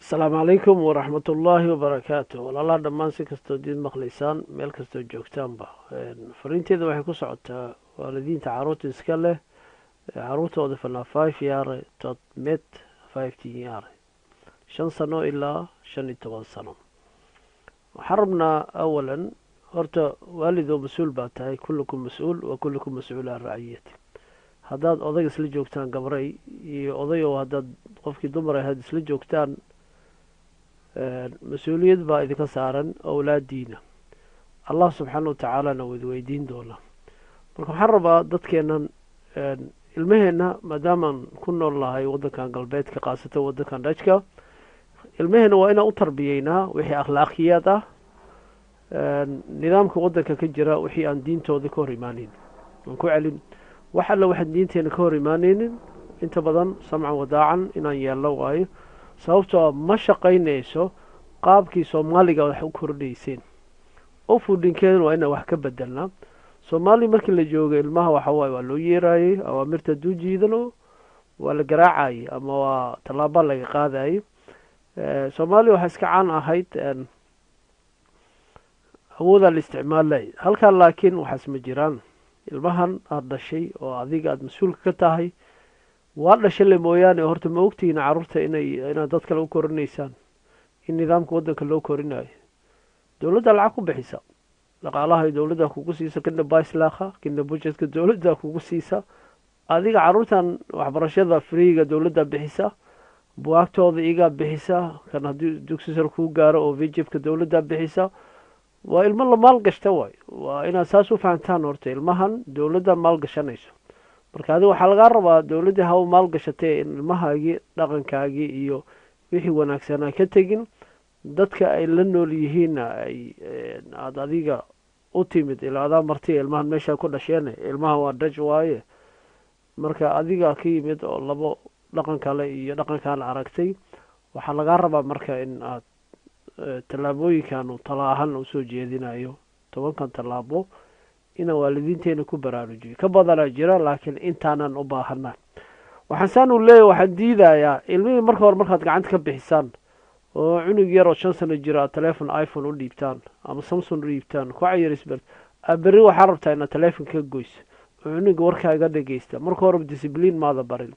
السلام عليكم ورحمة الله وبركاته والله دمان si kastoo diid maqlaysaan meel kastoo joogtaanba fariinteeda waxay ku socotaa waalidiinta caruurta iska leh caruurtooda falaa 5 yaare tot met 15 yaare 5 sano ilaa 15 sano waxaan rabnaa awalan horta waalidoo mas-uul baa tahay kullukum mas-uul wa kullukum mas-uul can raciyati haddaad odag isla joogtaan gabray iyo odayow haddaad qofkii dumar ahayd isla joogtaan mas-uuliyad baa idinka saaran awlaadiina allah subxaana watacaalana wad weydiin doona marka waxaan rabaa dadkeennan ilmaheenna maadaamaan ku nool nahay waddankan galbeedka khaasatan waddankan dhajka ilmaheenna waa inaan u tarbiyeynaa wixii akhlaaqiyaad ah nidaamka waddanka ka jira wixii aan diintooda ka hor imaaneyn aan ku celin wax alla waxaan diinteena ka hor imaaneynin inta badan samcan wadaacan inaan yeelno waayo sababtoo ma shaqaynayso qaabkii soomaaliga wax u kordhayseen oo fudhinkeeduna waa inaan wax ka bedelnaa soomaali markii la joogay ilmaha waxa waaye waa loo yeeraayey awaamirta hadduu jiidano waa la garaacayay ama waa tallaaba laga qaadayay soomaaliya waxaa iska caan ahayd awoodaa la isticmaalay halkan laakiin waxaas ma jiraan ilmahan aada dhashay oo adiga aada mas-uulka ka tahay waa dhashale mooyaane horta ma ogtihiin carruurta inaad dad kale u korinaysaan in nidaamka waddanka loo korinayo dowladda lacag ku bixisa dhaqaalaha dowladda kugu siisa kana baislaakha kana budgetka dowladda kugu siisa adiga carruurtan waxbarashada freega dowladda bixisa buwaagtooda igaa bixisa kan haddii dugsi sar kuu gaaro oo vijibka dowladda bixisa waa ilmo la maal gashta waay waa inaad saas u fahantaan horta ilmahan dowladda maal gashanayso marka adiga waxaa lagaa rabaa dowladdii hawa maal gashatee in ilmahaagii dhaqankaagii iyo wixii wanaagsanaa ka tegin dadka ay la nool yihiinna ay aada adiga u timid ilaa adaa martiya ilmahan meeshaa ku dhasheene ilmahan waa dhaj waaye marka adiga ka yimid oo labo dhaqan kale iyo dhaqankaan aragtay waxaa lagaa rabaa marka in aad tallaabooyinkan talaahan usoo jeedinayo 10 tallaabo inaan waalidiinteena ku baraarujiyo ka badanaa jira laakiin intaanan u baahanaa waxaan saan u leeyahay waxaan diidayaa ilmihii marka hore markaad gacanta ka bixisaan oo cunug yar oo 5 sano jira aad teleefon iphone u dhiibtaan ama samsung u dhiibtaan ku cayirisbal berri waxaa rabtaa inaad teleefon ka goyso oo cunuga warkaaga dhegeysta marka hore discipline maada barin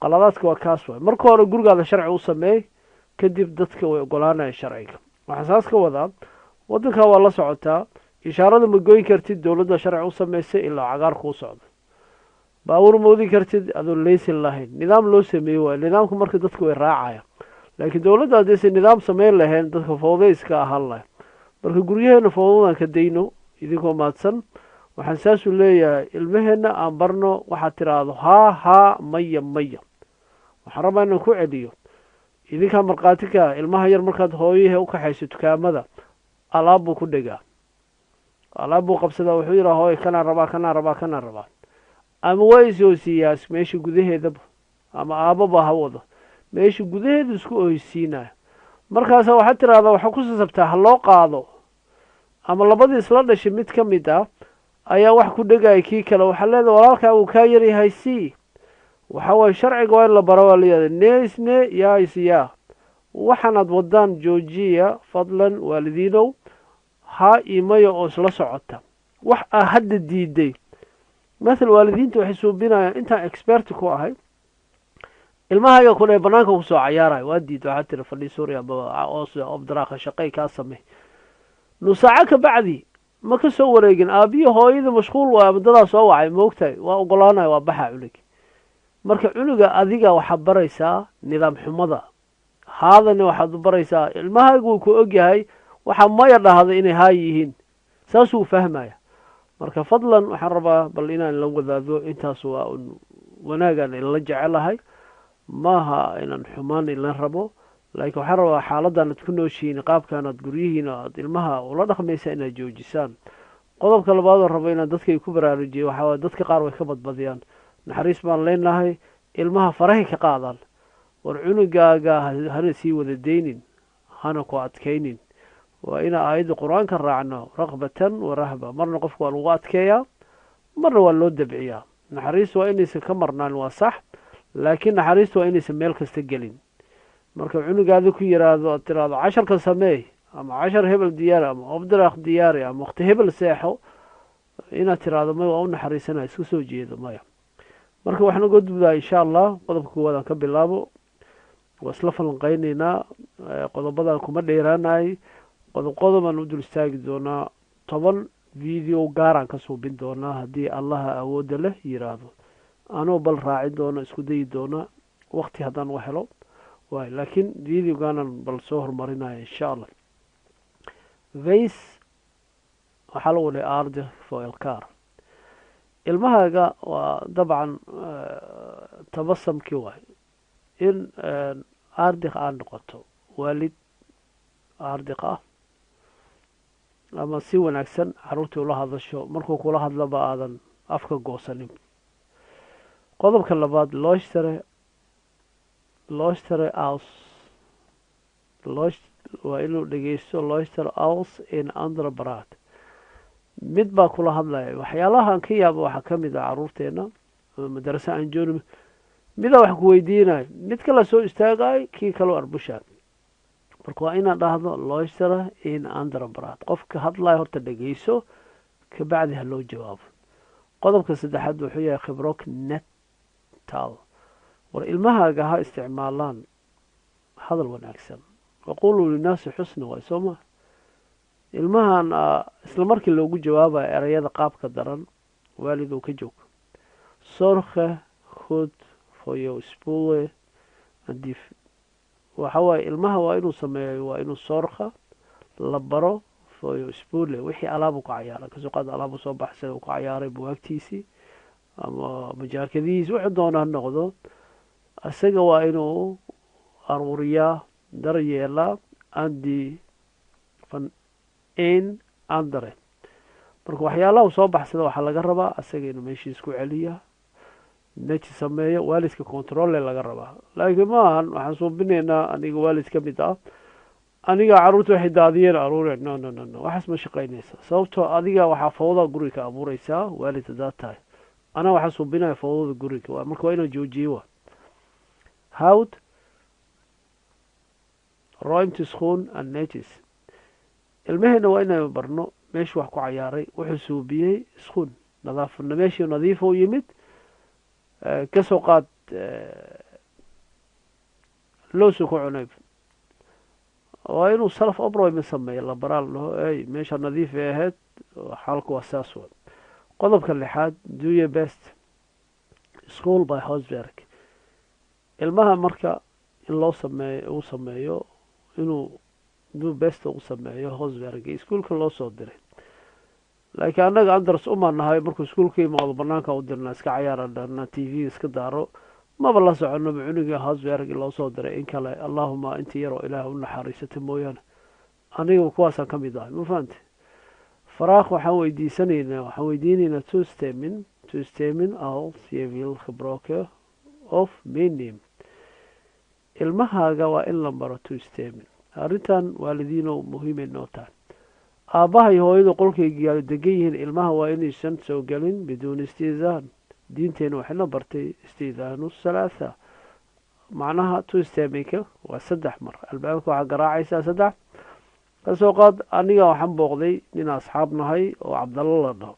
qaladaadka waa kaas waay marka hore gurigaada sharci u sameey kadib dadka way ogolaanaya sharciga waxaan saas ka wadaa waddanka waa la socotaa ishaarada ma goyn kartid dowladda sharci u samaysay ilaa cagaar kuu socdo baawur ma wadi kartid adoo leysin lahayn nidaam loo sameeyey waay nidaamka marka dadka way raacaya laakiin dowladda haddaysan nidaam samayn lahayn dadka fowday iska ahaan lahayn marka guryaheena fowdadan ka dayno idinkoo maadsan waxaan saasuu leeyahay ilmaheenna aan barno waxaad tiraahdo haa maya waxaan rabaa inaan ku celiyo idinkaa markhaati ka ilmaha yar markaad hooyahe u kaxayso dukaamada alaab buu ku dhegaa alaab buu qabsadaa wuxuu yidhaha hooy kanaan rabaa ama waa is-hoosiiyaa meesha gudaheedaba ama aababa ha wado meesha gudaheeda isku oheysiinaya markaasa waxaad tiraahdaa waxaa ku sasabtaa ha loo qaado ama labadii isla dhashay mid ka mid ah ayaa wax ku dhegaya kii kale waxaa leedahay walaalkaa uu kaa yaryahay c waxaa waaye sharciga waa in la baro waa layihahda neisne yaisyaa waxaanaad wadaan joojiya fadlan waalidiinow haa imayo oo isla socota wax aa hadda diiday mathal waalidiinta waxay suubinayaan intaan expert ku ahay ilmahayga ku dhahay banaanka kusoo cayaarayo waa diida waxaa tiri fadhi suuriya obdaraaka shaqay kaa samey nusaaco ka bacdi ma ka soo wareegin aabiyo hooyada mashquul waay muddadaa soo wacay moogtahay waa ogolaanaya waa baxa cunug marka cunuga adiga waxaad baraysaa nidaam xumada haadana waxaad u baraysaa ilmahayga wuu ku ogyahay waxaa maya dhahda inay haa yihiin saasuu fahmaya marka fadlan waxaan rabaa bal inaan la wadaado intaas waa wanaagaan inla jecelahay maaha inaan xumaan inla rabo laakiin waxaan rabaa xaaladan aad ku nooshihiin qaabkan aad guryihiin aad ilmaha ula dhaqmaysa inaad joojisaan qodobka labaadoo rabo inaan dadkay ku baraarujiyo waxaa waay dadka qaar way ka badbadiyaan naxariis baan leenahay ilmaha farahay ka qaadaan war cunugaaga hana sii wada deynin hana ku adkaynin waa inaa aayadda qur-aanka raacno raqbatan wa rahba marna qofka waa lagu adkeeyaa marna waa loo dabciyaa naxariis waa inaysan ka marnaan waa sax laakiin naxariista waa inaysan meel kasta gelin marka cunugaadi ku yiraahdo aad tiraahdo casharka sameey ama cashar hebel diyaari ama obdiraaq diyaari ama waqti hebel seexo inaad tiraahdo may waa u naxariisanaya isku soo jeedo maya marka waxaan uga gudbaa insha allah qodobka koowaad aan ka bilaabo waa isla falanqaynaynaa qodobadan kuma dheeraanay qodobaan u dul istaagi doonaa 10 video gaaraan ka suubin doonaa haddii allaha awoodda leh yiraahdo anoo bal raaci doono isku dayi doona waqti haddaan u helo waay laakiin videogaanan bal soo horumarinaya insha allah vase waxaa lagu dhahay ardi foilcar ilmahaaga waa dabcan tabasamkii waay in ardiq aad noqoto waalid ardiq ah ama si wanaagsan caruurtii ula hadasho markuu kula hadlaba aadan afka goosanin qodobka labaad loostere aus waa inuu dhegeysto loostere aus in andra baraad mid baa kula hadlaya waxyaalahaan ka yaaba waxaa ka mid ah caruurteena madarase aan joogno midaa wax ku weydiinayo mid kala soo istaagayo kii kaloo arbushaan marka waa inaad dhahdo loostere in andra baraad qofka hadlayo horta dhegeyso kabacdi ha loo jawaabo qodobka saddexaad wuxuu yahay khibrok netal war ilmahaaga ha isticmaalaan hadal wanaagsan waquluu linaasi xusna waay soo maa ilmahan isla markii loogu jawaabayo erayada qaabka daran waalid uu ka joogo sorge goed for your spule andif waxa waaye ilmaha waa inuu sameeyo waa inuu sorga la baro for your spule wixii alaabu ka cayaaray kasoo qaad alaabu soo baxsay uu ka cayaaray buwaagtiisii ama majaakadihiis wuxuu doona ha noqdo isaga waa inuu aruuriyaa daryeelaa andi van een andere marka waxyaalaha soo baxsada waxaa laga rabaa isaga inuu meeshiis ku celiya neji sameeyo waalidka controle laga rabaa laakiin maahan waxaan suubinaynaa aniga waalid ka mid ah aniga caruurta waxay daadiyeen aruureen no waxaas ma shaqaynaysa sababtoo adiga waxaa fawda guriga ka abuuraysaa waalid haddaad tahay anaa waxaa suubinaya fawdada guriga marka waa inaan joojiyo wa hawd roimti schoon and netis ilmaheena waa inaynu barno meeshuu wax ku cayaaray wuxuu suubiyey schoon nadaafadna meeshii nadiifa u yimid kasoo qaad loosu ku cunayb waa inuu self oproyment sameeyo la baraal dhaho meesha nadiif ay ahayd xaalku waa saas wa qodobka lixaad do your best school by housework ilmaha marka in loo sameeyo uu sameeyo inuu do best uu sameeyo housework iskuulka loo soo diray laakiin annaga andars uma nahay markuu iskuulka imaado banaanka u dirna iska cayaara dharna t v iska daaro maba la soconaba cunuga housework loo soo diray in kale allahuma intii yaroo ilaah u naxariisata mooyaane aniga kuwaasaan ka mid ahay ma fahante faraaq waxaan weydiinaynaa to stamin als je wil gebruiken of meeneem ilmahaaga waa in la baro to stamin arrintan waalidiino muhiimay noo tahay aabbaha iyo hooyadu qolkaygiyaalo degan yihiin ilmaha waa inaysan soo gelin biduuni istidaan diinteena waxayna bartay istidaanu halaatha macnaha to staminka waa 3 mar albaabka waxaa garaacaysaa 3 kasoo qaad aniga waxaan booqday nin asxaab nahay oo cabdalla la dhaho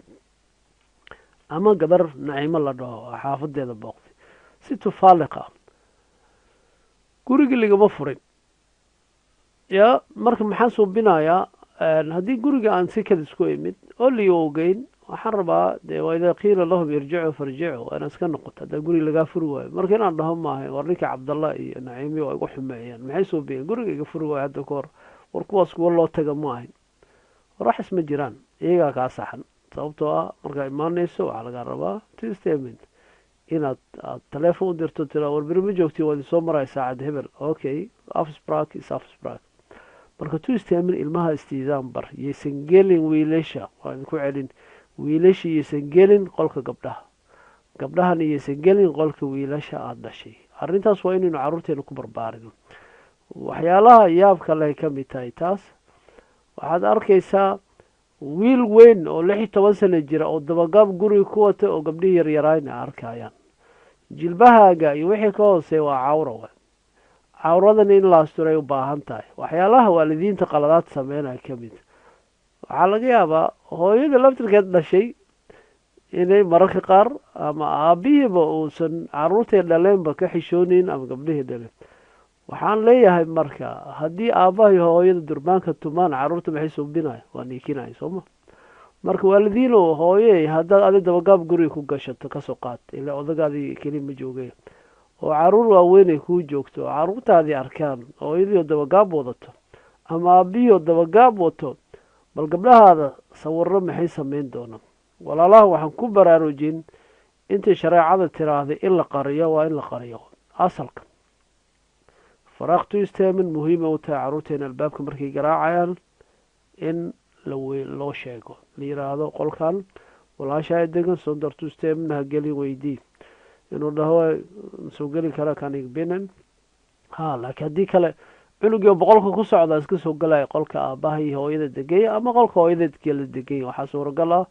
ama gabar naciimo la dhaho xaafadeeda booqday si tufaaliqa guriga ligama furin ya marka maxaan suubinayaa haddii guriga aan si kadis ku imid oo liyo ogeyn waxaan rabaa dee waa idaa qiila lahum irjicuu farjicuu waa inaan iska noqoto haddaa guriga lagaa furi waayo marka inaan dhaho maahay war ninka cabdalla iyo naciimi waa igu xumeeyaan maxay suubiyeen guriga iga furi waayo hadda ka hor war kuwaas kuwa loo taga ma ahayn waraxis ma jiraan iyagaa kaa saxan sababtoo ah markaa imaanayso waxaa lagaa rabaa to statement inaad taleefon u dirto tiraa war beri ma joogti waad isoo maraya saacad hebel okay afsbrak is afsbrak marka to statement ilmaha istiidaan bar yaysan gelin wiilasha waa idinku celin wiilasha yaysan gelin qolka gabdhahana yaysan gelin qolka wiilasha aada dhashay arrintaas waa inaynu carruurteena ku barbaarino waxyaalaha yaabka leh ka mid tahay taas waxaad arkaysaa wiil weyn oo 16 sano jira oo dabagaab guriga ku wata oo gabdhihii yaryaraayna arkayaan jilbahaaga iyo wixii ka hooseeya waa cawra wa cawradan in la asturay u baahan tahay. waxyaalaha waalidiinta qaladaad sameynaya ka mid waxaa laga yaabaa hooyada laftirkeed dhashay inay mararka qaar ama aabihiiba uusan caruurtay dhaleenba ka xishoonayn ama gabdhihii dhaleen. waxaan leeyahay marka haddii aabbaha iyo hooyada durbaanka tumaan caruurta maxay suubinaya waa niikinaya sooma. marka waalidiino hooyey haddaad adi dabagaab guriga ku gashato kasoo qaad ilaa odagaadii keli ma joogeen oo caruur waaweynay kuu joogto oo caruurtaadii arkaan hooyadiioo dabagaab wadato ama aabihiioo dabagaab wato bal gabdhahaada sawirro maxay samayn doonaan. walaalaha waxaan ku baraarujin intii shareecada tiraahday in la qariyo waa in la qariyo asalka. faraaqtu isteemin muhiima u tahay caruurteena albaabka markay garaacayaan in loo sheego la yiraahdo qolkan walaashaa degan soo dartu isteemin ha gelin weydii inuu dhaho soo geli kara kanig binan laakiin haddii kale cunugii boqolka ku socda iska soo galaya qolka aabbaha iyo hooyada degaya ama qolka hooyada kala deganya waxaa suuragal ah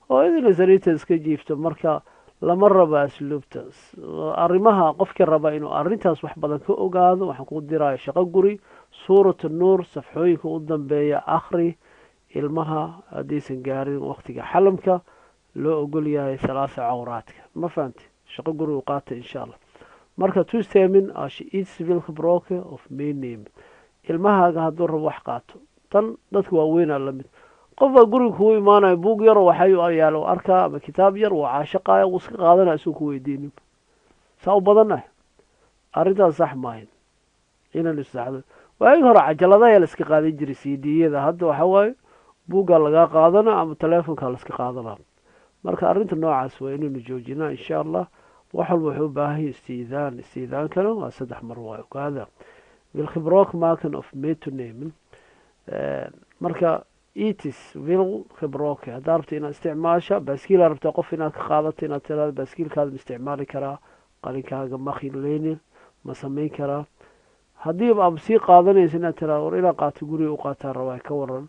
hooyadina sariirta iska jiifto. marka lama raba asluubta arrimaha qofkii raba inuu arrintaas wax badan ka ogaado waxaan ku diraya shaqo guri suuratu nuur safxooyinka u dambeeya akhri. ilmaha haddaysan gaarin waqtiga xalamka loo ogol yahay salaasa cawraadka ma fahamti shaqo guri u qaata insha allah. marka tustemin eatsvilka broke of mayname ilmahaaga hadduu rabo wax qaato tan dadka waaweynaa lamid qofbaa guriga kugu imaanaya buug yar waxay yaalo arkaa ama kitaab yar waa caashaqaaya uu iska qaadanaya isuu ku weydiinin saa u badannahay arrintaas sax maahin inaan issaxdo. waagi hore cajaladayaa la iska qaadan jiray cd-yada hadda waxa waaye buuggaa lagaa qaadana ama teleefonkaa la iska qaadanaa. marka arrinta noocaas waa inaynu joojinaa insha allah. wax walba wuxuu u baahan istidaankana waa 3 mar waa ogaada vilkhibrook marken of metonamen. marka eatis vil khibroke haddaa rabta inaad isticmaasha baaskiilaa rabtaa qof inaad ka qaadato inaad tiraado baaskiilkaada ma isticmaali karaa qalinkaaga ma khileyni ma samayn karaa. haddiiba aad sii qaadanaysa inaad tiraado war inaad qaato guriga u qaataa rabaa ka waran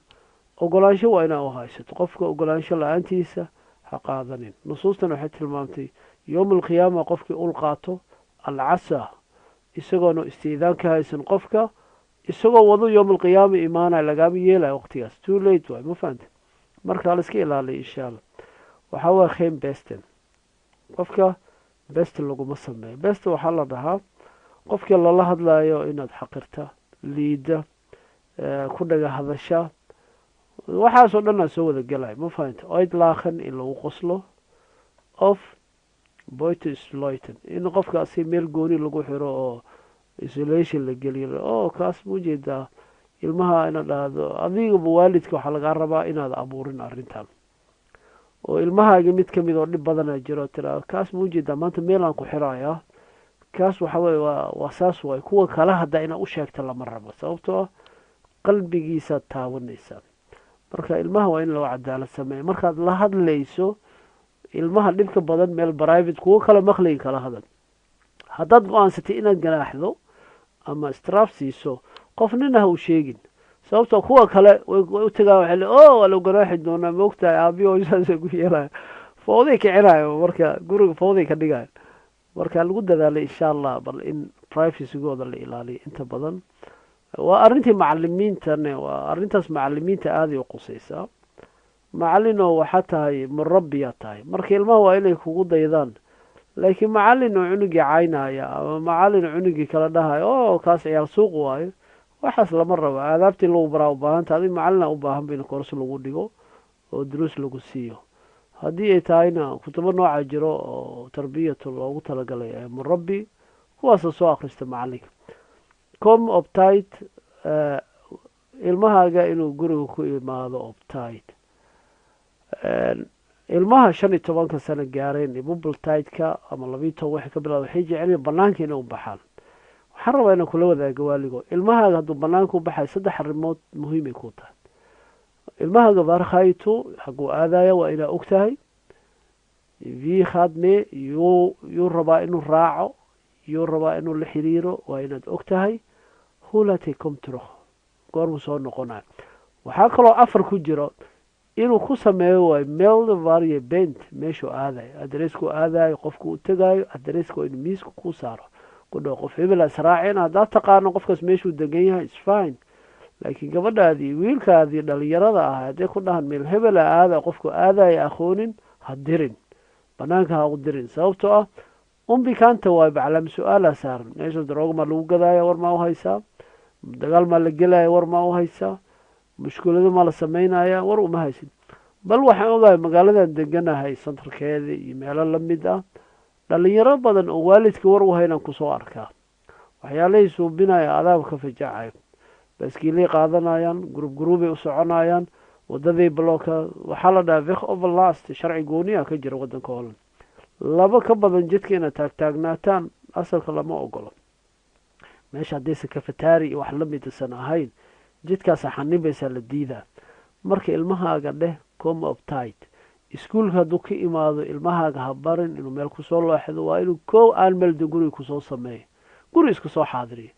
ogolaansho waa inaa u haysato. qofka ogolaansho la-aantiisa ha qaadanin. nusuustan waxay tilmaamtay yowm alqiyaama qofkii ul qaato alcasa isagoona istiidaan ka haysan qofka isagoo wado yowm alqiyaama imaanaya lagaama yeelaya waqtigaas too late waay ma fahanta. marka la iska ilaaliya insha allah. waxaa waaya kheym besten qofka best laguma sameeyo. best waxaa la dhahaa qofkii lala hadlayo inaad xaqirta liida ku dhaga hadasha waxaasoo dhan aa soo wada gelaya ma fahanta. oid laakhan in lagu qoslo of boytesloiten in qofkaasi meel gooni lagu xiro oo isolation la geliyo kaas muujeedaa ilmaha inaad dhahdo adigaba waalidka waxaa lagaa rabaa inaad abuurin arrintan oo ilmahaaga mid ka mid oo dhib badana jiro tiraado kaas muujeedaa maanta meelaan ku xirayaa kaas waxa weye waa saas waay. kuwa kale hadda inaad u sheegta lama rabo sababtoo ah qalbigiisaad taawanaysaa. marka ilmaha waa in loo cadaalad sameeya. markaad la hadlayso ilmaha dhibka badan meel private kuwo kale maqligi kala hadal. haddaad go-aansatay inaad ganaaxdo ama straaf siiso qof nina ha u sheegin sababtoo kuwa kale way u tagaan waxay le waa la ganaaxi doonaa moogtahay aabiyo saasay ku yeelaya fawday kicinayo marka guriga fawday ka dhigayo. marka lagu dadaalay insha allah bal in privacygooda la ilaaliyo inta badan. waa arrintii macalimiintane waa arrintaas macalimiinta aaday u qusaysaa. macallinoo waxaa tahay murabbiyaa tahay marka ilmaha waa inay kugu daydaan. laakiin macallin oo cunugii caynaya ama macallin cunugii kala dhahayo kaas ciyaar suuq waayo waxaas lama rabo. aadaabtii lagu baraa u baahanta adig macallina u baahan ba in koors lagu dhigo oo duruus lagu siiyo. haddii ay tahayna kutubo nooca jiro oo tarbiyatu loogu talagalay murabbi kuwaasa soo akhrista macallinka. com optit ilmahaaga inuu guriga ku imaado optit. ilmaha 15 sano gaareen bubbletideka ama 12 waxay ka bilaabay waxay jecel banaanka inay u baxaan. waxaan rabaa inaan kula wadaago waaligo ilmahaaga hadduu banaanka u baxay 3 arrimood muhiim ay ku tahay. ilmahaaga baarkhayto xaguu aadaya waa inaa og tahay vi khadme yuu rabaa inuu raaco yuu rabaa inuu la xiriiro waa inaad og tahay hulate comtro goormu soo noqonaya. waxaa kaloo 4 ku jiro inuu ku sameeyo waay meel varie bent meeshuu aadayo adreesku aadayo qofku u tagayo adreeska inuu miiska ku saaro ku dhaho qof hebel israaceen haddaad taqaano qofkaas meeshuu degan yahay is fine laakiin gabadhaadii wiilkaadii dhalinyarada ah hadday ku dhahan meel hebela aada qofku aadaya aqoonin ha dirin banaanka ha u dirin sababtoo ah umbikaanta waay baclam su-aala saaran meesha darooga maa lagu gadaaya war maa u haysaa dagaal maa la gelaya war maa u haysaa mushkulado maa la samaynaya war uma haysid bal waxaan ogahay magaaladan deganahay santarkeeda iyo meelo lamid ah dhalinyaro badan oo waalidka war u haynaan kusoo arkaa waxyaalahay suubinaya adaab ka fajacayo baskiilay qaadanayaan gurubay u soconayaan wadadii blocka waxaa la dhahaa vik overlast sharci gooniya ka jira wadanka Holland laba ka badan jidka inaad taagtaagnaataan asalka lama ogolo meesha haddaysa kafataari iyo wax lamidsan ahayn jidkaasa xanibaysaa la diidaa marka ilmahaaga dheh come up tight iskuulka hadduu ka imaado ilmahaaga ha barin inuu meel kusoo looxdo waa inuu koow aan meelda guriga kusoo sameeyo guri iska soo xaadiriyo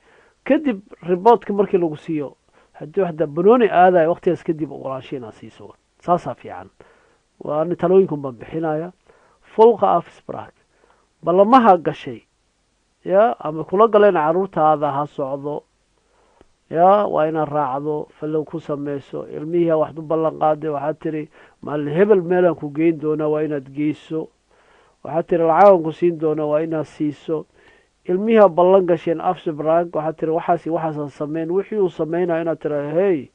kadib riboodka markii lagu siiyo haddii waxda banooni aadayo waqtigaas kadib ogolaansho inaad siiso saasaa fiican waana talooyinkun baan bixinaya fulqa afsbrak ballamaha gashay ya ama kula galeen caruurtaada ha socdo ya waa inaad raacdo fallow ku samayso ilmihii waxdu ballan qaaday waxaad tiri maalin hebel meelaan ku geyn doonaa waa inaad geyso waxaad tiri lacagan ku siin doonaa waa inaad siiso ilmihi ballan gasheen afsbrag waxaad tiri waxaasaan sameyn wixii uu sameynaya inaad tira hey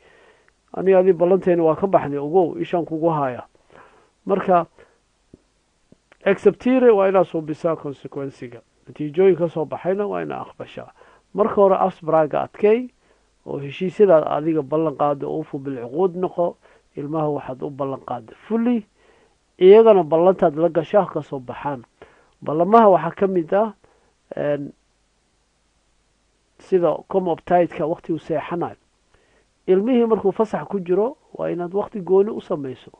aniga adii ballanteena waa ka baxday ogow ishaan kugu haya marka acceptire waa inaad suubisaa consequensiga natiijooyin ka soo baxayna waa inaad aqbashaa marka hore afsbraga adkey oo heshiisyadaad adiga ballan qaada uufu bilcuquud noqo ilmaha waxaad u ballan qaada fully iyagana ballantaad la gashaa ka soo baxaan ballamaha waxaa ka mid ah sida come up tight-ka waqtigu seexanayo ilmihii markuu fasax ku jiro waa inaad waqti gooni u samayso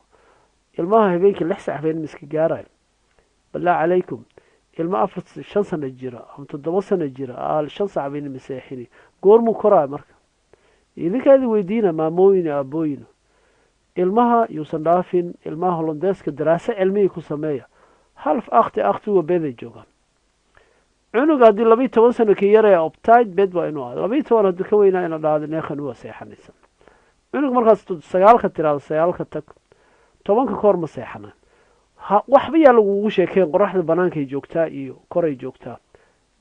ilmaha habeenkii 6 saac been miska gaarayo bilaa calaykum ilma 5 sano jira ama 7 sano jira 5 saac been miseexini goormuu koraa marka idinkaadi weydiina maamooyin aabooyin ilmaha yuusan dhaafin ilmaha Hollandeeska daraasa cilmiga ku sameeya half akhtiga beeday joogaan cunuga haddii 12 sano ka yaraya uptight bed waa inuu 12 haddii ka weynaa ina dhaado neekhan waa seexanaysan cunug markaas 9 ka tiraado 9 ka tag 10 ka koor ma seexanaan waxba yaa lagugu sheekeen qoraxda banaanka ay joogtaa iyo koray joogtaa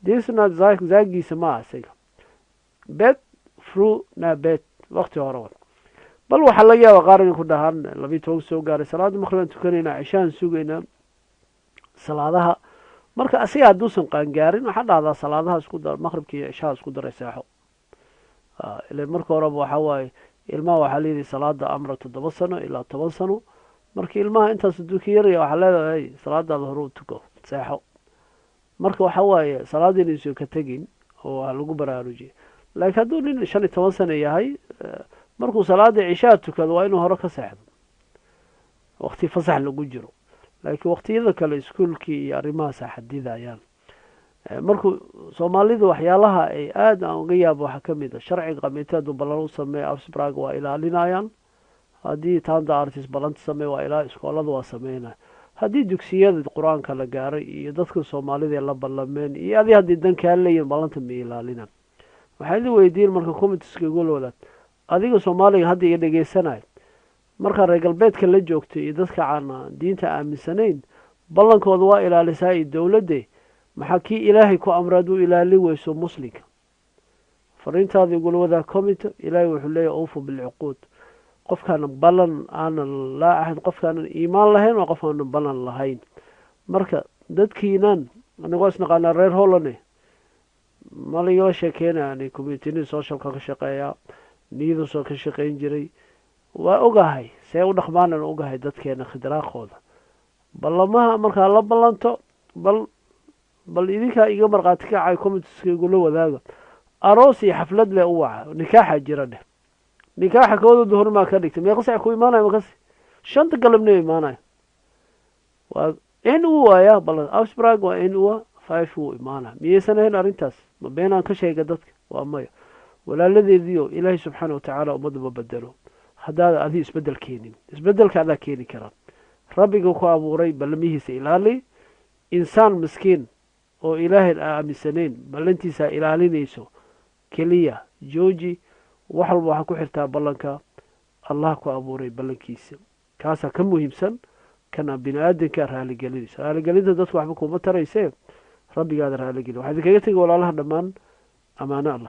disna zaagiisa ma asaga bed through na bed waqti hore bal waxa laga yaabaa qaar inay ku dhahaan 12 soo gaaray salaad maqribaan tukanayna cishaan sugayna salaadaha marka asiga haduusan qaangaarin waxaa dhahdaa salaadaha isku dar maqribka iyo cishaa isku daray saaxo ilaa marka hore waxa waaye ilmaha waxaa leeyahay salaada amra 7 sano ilaa 10 sano marka ilmaha intaas duuki yaraya waxaa leedahay salaadaada hore u tuko saaxo marka waxa waaye salaadina isoo ka tagin oo lagu baraarujiyo laakiin hadduu nin 15 sano yahay markuu salaada cishaa tukado waa inuu hore ka seexdo waqti fasax lagu jiro laakiin waqtiyada kale iskuulkii iyo arrimaha xadidayaan markuu Soomaalidu waxyaalaha ay aad aan uga yaabo waxa kamid ah sharciga qamiiteedu ballan u sameeyo afsbraag waa ilaalinayaan haddii taanda artis ballan sameeyo waa ilaa iskoolada waa sameeyna haddii dugsiyada quraanka la gaaray iyo dadka Soomaalida la ballameen iyo haddii danka leeyahay ballanta ma ilaalinaan waxay la weydiin marka committeeska gololaad adiga Soomaaliga hadda iga dhageysanaay marka reer galbeedka la joogtay iyo dadka aan diinta aaminsanayn ballankooda waa ilaalisaa dawladda maxaa ki ilaahay ku amradu ilaali weyso muslimka fariintaada golwada committee ilaahay wuxuu leeyahay awfu bil uquud qofkaan ballan aan la ahad qofkaan iimaan lahayn oo qofaan ballan lahayn marka dadkiinan anagu isnaqaana reer Holland maliyo sheekeenay committee social ka shaqeeya niido soo ka shaqeyn jiray waa ogahay see u dhaqmaan ogahay dadkeena khidraaqooda ballamaha marka la ballanto bal idinka iga marqaati ka ay committeeska golo wadaaga aroos iyo xaflad leh u waca nikaaxa jirade nikaaxa kooda duhur ma ka dhigtay meeqa saac ku imaanay markaas 5 galabnimo imaanay waa in uu waaya bal afsbraag waa in uu 5 uu imaanay miyaysan arintaas ma beenaan ka sheegay dadka waa maya walaaladeediyo ilaahay subxaanahu wa ta'ala ummadba bedelo haddaad adii isbedel keenin isbedelka aad keeni karaan rabbiga ku abuuray balmihiisa ilaali insaan miskiin oo ilaahay aaminsanayn ballantiisa ilaalinayso keliya jooji wax walba waxaa ku xirtaa ballanka allah ku abuuray ballankiisa kaasaa ka muhiimsan kana bini aadanka raaligelinaysa raaligelinta dadku waxba kuma taraysee rabbigaada raaligeli waxaa idinkaga tegi walaalaha dhammaan ammaano allah